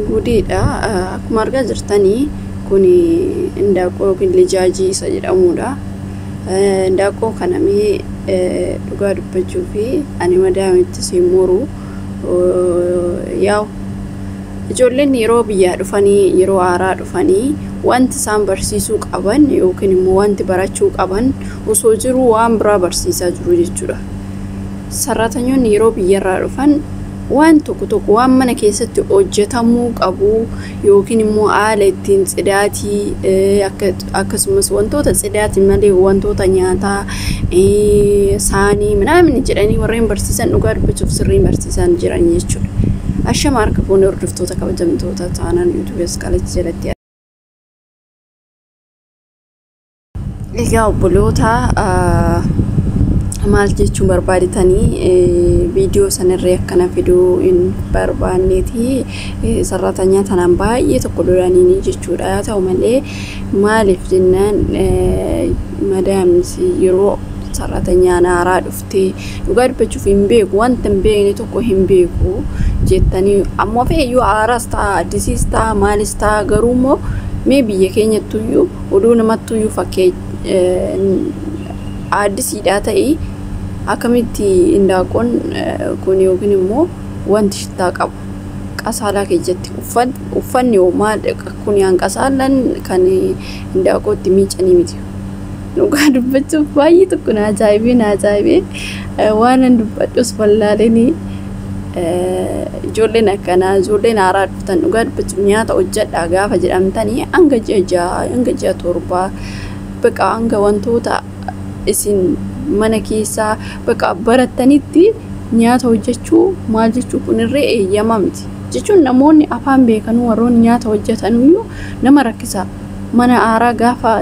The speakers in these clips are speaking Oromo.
Gudiidha. Akkuma argaa jirtanii kun indaqoo yookiin lijaajii isa jedhamudha. Indaqoo kana dhugaa dubbachuu fi ani madaamitti siimuru yaa'u ijoolleen yeroo biyyaa dhufanii yeroo aaraa dhufanii wanti isaan barsiisuu qaban yookiin immoo wanti barachuu qaban osoo jiru waan biraa barsiisaa jiru jechuudha. Sarraatanyonni yeroo biyyarraa dhufan waan tokko waan mana keessatti hojjetamuu qabu yookiin immoo haala ittiin cidaatii akkasumas wantoota cidaatii malee wantoota nyaataa saanii madamin jedhanii warreen barsiisan dhugaa dubbachuuf sirriin barsiisan jiran jechuudha. Ashama harka fuunee hordoftoota kabajamtoota taanaan YouTube Qasalatii jalatti egaa obboloota maal jechuun barbaaditanii viidiyoo sanarree akkana fiduu hin barbaanneeti sarraatanya tanaan baay'ee tokko lolanii jechuudha. Yaa ta'u malee maaliif jennaan madaamsi yeroo sarraatanyaan haaraa dhuftee dhugaa dubbachuuf hin beeku wanta hin beekne tokko hin beeku jettanii ammoo feeyyuu haaraas ta'a addisiis ta'a maalis ta'a garuu immoo mee biyya keenyattuyyuu oduu namattuyyuu fakkee addisiidhaa ta'ii akkamitti indaqoon kun yookiin immoo wanti shittaa qabu qasalaa keessatti uffanni maal kun yaan qasalan kan indaqootti miicanii miti. Dhugaa dubbachuuf baay'ee tokko na ajaa'ibee waan dubbadhus wallaalanii ijoolleen akkanaa ijoolleen haaraa dhuftan dhugaa dubbachuuf nyaata hojjedhaa gaafa jedhamtanii hanga ji'a torbaa baqa hanga wantoota isin mana keessaa baqa barattanitti nyaata hojjechuu maal jechuu kunirree eeyyamaa miti jechuun namoonni afaan beekanuu warroonni nyaata hojjetanuyyuu nama rakkisa mana haaraa gaafa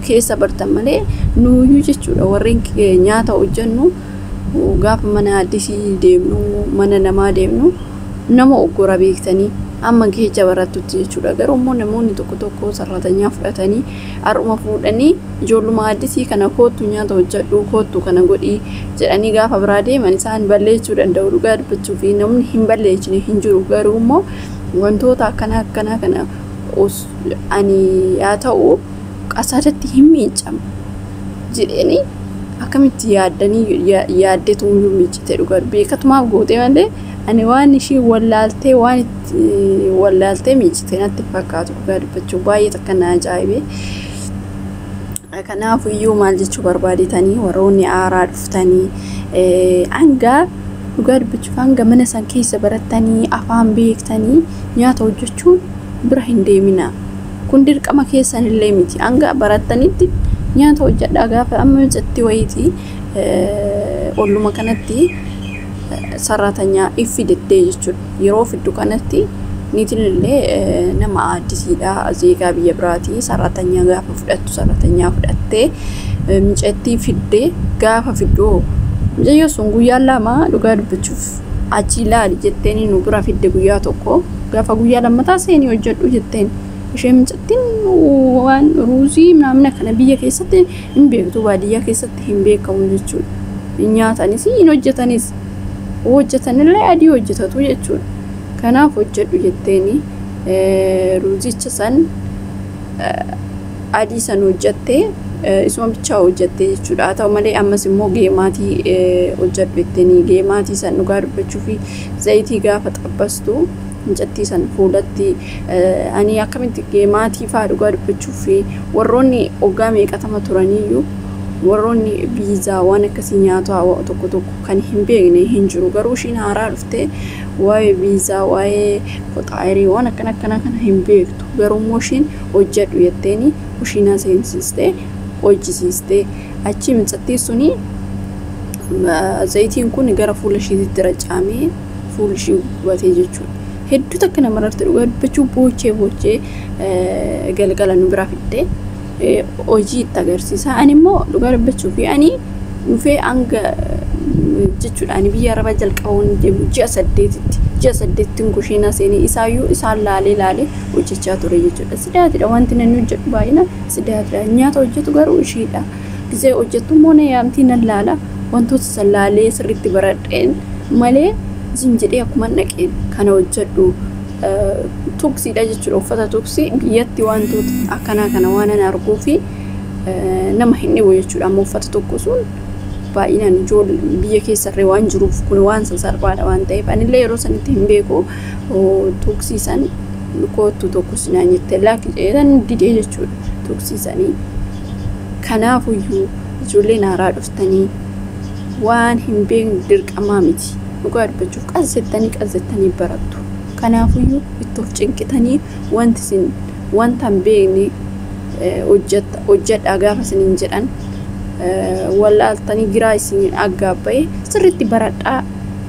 keessa bartan malee nuuyyuu jechuudha warreen nyaata hojjennu gaafa mana addisii deemnu mana namaa deemnu nama oggora beektanii amma geejja barattutti jechuudha. Garuu immoo namoonni tokko sarraatanyaa fudhatanii har'uma fuudhanii ijoolluma addisii kana kootu nyaata hojjedhu kootu kana godhii jedhanii gaafa biraa deeman isaan balleessuu danda'u. Dhugaa dubbachuu fi namni hin balleessine hin jiru. Garuu immoo wantoota akkana kana ani yaa ta'u qasadatti hin miicamu jedhanii akkamitti yaaddetu miicite dhugaa beekatumaaf gootee malee ani waan ishii wallaaltee miicite natti fakkaatu dhugaa dubbachuu baay'ee takka na ajaa'ibee. Kanaafuu iyyuu maal jechuu barbaaditanii warroonni haaraa dhuftanii hanga dhugaa dubbachuuf hanga mana san keessa barattanii afaan beektanii nyaata hojjechuun bira hin deemina. Kun dirqama keessan illee miti hanga barattanitti nyaata hojjedhaa gaafa amma micitee wayitii olluma kanatti sarraatanyaa iffidettee jechuudha. Yeroo fiddu kanatti niitiin illee nama addisiidhaa zeegaa biyya biraatii sarraatanyaa gaafa fudhattu sarraatanyaa fudhattee micitee fiddee gaafa fiddoo mucayyoo sun guyyaa lama dhugaa dubbachuuf achi ilaali jetteen nu bira fidde guyyaa tokko gaafa guyyaa lammataa seenii hojjedhu jetteen isheen micittiin waan ruuzii namna kana biyya keessatti hin beektu baadiyyaa keessatti hin beekamu jechuudha. Nyaatanis hin hojjetanis hojjetanillee adii hojjetatu jechuudha. Kanaaf hojjedhu jetteeni ruuzicha san adii san hojjettee isuma bichaa hojjettee jechuudha. Haa ta'u malee ammas immoo geemaatii hojjedhu jetteeni geemaatii san dhugaa dubbachuu fi zayitii gaafa xabbastu micittii san fuulatti ani akkamitti geemaatii fa'aa dhugaa dubbachuu fi warroonni hoggaa meeqatama turaniyyuu warroonni biizaa waan akkasii nyaata tokko kan hin beekne hin jiru. Garuu ishiin haaraa dhuftee waa'ee biizaa waa'ee foxaayirii waan akkana kana hin beektu. Garuu immoo ishiin hojjedhu jetteeni ishiin seensistee hojjisiistee achi micittii suni zayitiin kun gara fuula ishiitti racaamee fuula ishii gubatee jechuudha. Hedduu takka nama rarte dhugaa dubbachuu boochee galgala nu bira fiddee hojii itti agarsiisa. Ani immoo dhugaa dubbachuu fi ani dhufee hanga jechuudha ani biyya araba jalqabuun ji'a 8tti kushiina seenii isaayyuu isaan laalee hojjechaa ture jechuudha. Sidaatidha wanti namni hojjetu baay'ina sidaatidha. Nyaata hojjetu garuu ishiidha. Gisee hojjetu immoo na yaamtii nan laala wantoota san laalee sirriitti baradheen malee zinjedhee akkuma naqeen kana hojjedhu tuksiidha jechuudha. Uffata tuksii biyyatti wantoota akkanaa kana waan an arguu fi nama hin dhibu jechuudha. Amma uffata tokko sun baay'inaan biyya keessarree waan jiruuf kun waan salphaadha waan ta'eef anillee yeroo sanitti hin beeku tuksii san kootu tokko sinaan jettee laakki jedhan didee jechuudha tuksii sanii. Kanaafuyyuu ijoolleen haaraa dhuftanii waan hin beekne dirqamaa miti. Dhugaa dubbachuuf qasettanii barattu. Kanaafuyyuu itti of cinqitanii wanta hin beekne hojjedhaa gaafa isiniin jedhan wallaaltanii giraa isin aggaabbaye sirriitti baradhaa.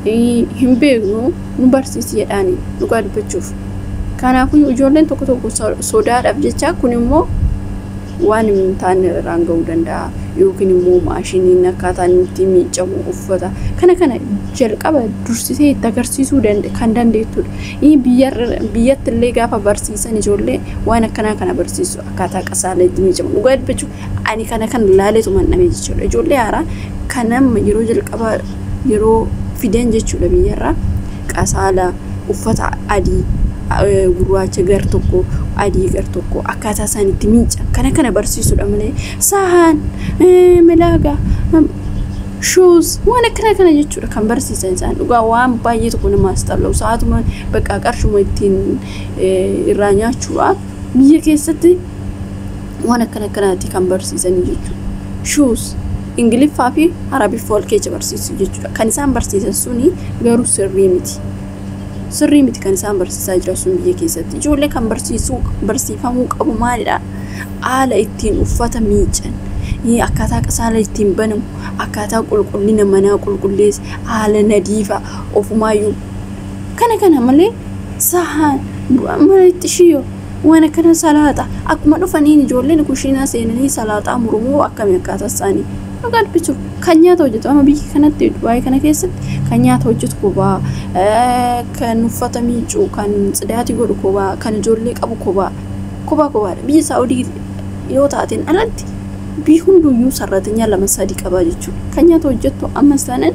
Hin beeknu nu barsiisi jedhaani dhugaa dubbachuuf. Kanaafuyyuu ijoolleen tokko sodaadhaaf jecha kun immoo waan hin taane irraan ga'uu danda'a. Yookiin immoo maashiniin akkaataan itti miicamu uffata kana jalqaba dursitee itti agarsiisuu kan dandeettudha. Biyyatti illee gaafa barsiisan ijoollee waan akkanaa kana barsiisu akkaataa qasaalaa itti miicamu dhugaa dubbachuuf ani kana laaleetuma dhabee jechuudha. Ijoollee haaraa kan amma yeroo jalqaba yeroo fideen jechuudha biyyarraa qasaalaa uffata adii gurraacha gar tokko adii gar tokko akkaataa isaan itti miican kana barsiisudha malee sahan melaaga shoes waan akkana jechuudha kan barsiisan isaan dhugaa waan baay'ee tokko namaas ta'u sa'aatuma bakka qarshuma ittiin irraa nyaachuudhaaf biyya keessatti waan akkanaatti kan barsiisan jechuudha. Shoes Ingiliffaa fi Arabiffaa wal keessa barsiisu jechuudha. Kan isaan barsiisan suni garuu sirrii miti kan isaan barsiisaa jiran sun biyya keessatti. Ijoollee kan barsiifamuu qabu maalidha? Haala ittiin uffata miican, akkaataa qasaalaa ittiin banamu, akkaataa qulqullina manaa qulqulleessa, haala nadiifa ofumaayyuu kana malee sahan malitti shiyoo waan akkana salaaxa akkuma dhufaniin ijoolleen kushiinaa seenanii salaaxaa murmuu akkamii akkaataa isaanii dhugaa dubbachuuf kan nyaata hojjetu amma biyya kanatti Dubaay kana keessatti kan nyaata hojjetu kophaa kan uffata miicuu kan cidaatii godhu kophaa kan ijoollee qabu kophaadha. Biyya Saawudii yoo taateen alatti biyyi hunduyyuu sarratanii 2-3 qabaa jechuudha. Kan nyaata hojjettu amma sanan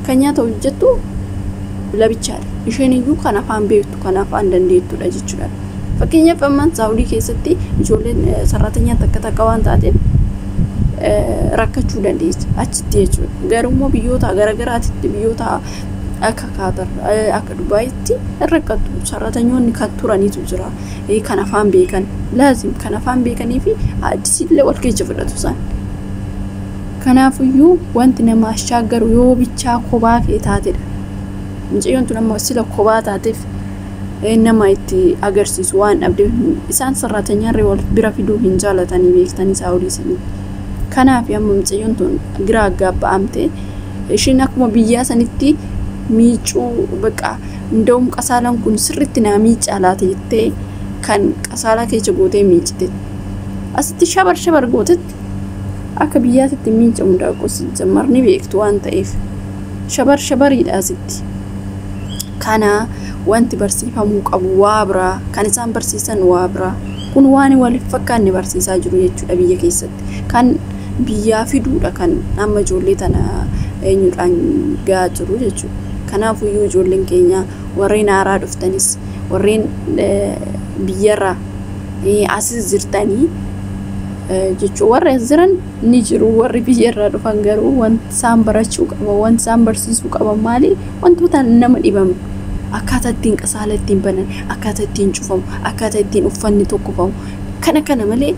kan nyaata hojjettu labichaadha. Isheen iyyuu kan afaan beektu kan afaan dandeettudha jechuudha. Fakkeenyaaf amma Saawudii keessatti ijoolleen sarratanii takka waan taateef rakkachuu dandeessu achitti jechuudha. Garuu biyyoota garagaraatti biyyoota akka Qaatar akka Dubaayitti rakkatu sarratanyoonni kan turaniitu jira. Kan afaan beekan laazim kan afaan beekanii fi addisiillee wal keessa fudhatu isaan. Kanaafuyyuu wanti nama ashaagaru yoo bichaa kophaa kee taatedha. Mucayyoon tun amma sila kophaa taateef nama itti agarsiisu waan dhabdeef isaan sarratanyarree wal bira fiduu hin jaalatanii beektanii Saawudii sanii. Kanaaf amma mucayyoon tun giraa gaabba'amte isheen akkuma biyyaa sanitti miicuu baqa ndawum qasaalaan kun sirriitti naa miicaa laata jettee kan qasaalaa keessa gootee miicite asitti shabar gootetti akka biyyaatti miicamu daaqos jammarni beektu waan ta'eef shabariidha asitti. Kana wanti barsiifamuu qabu waa biraa kan isaan barsiisan waa biraa kun waan waliif fakkaanne barsiisaa jiru jechuudha biyya keessatti kan biyyaa fiduudha kan amma ijoollee tana eenyudhaan gaa jiru jechuudha. Kanaafuyyuu ijoolleen keenya warreen haaraa dhuftanis warreen biyyarraa asis jirtanii jechuudha. Warra jiran ni jiru warri biyyarraa dhufan garuu wanti isaan barachuu qaban wanti isaan barsiisuu qaban maali wantoota nama dhibamu akkaataa ittiin qasaalaa ittiin banan akkaataa ittiin cufamu akkaataa ittiin uffanni tokkofamu kana malee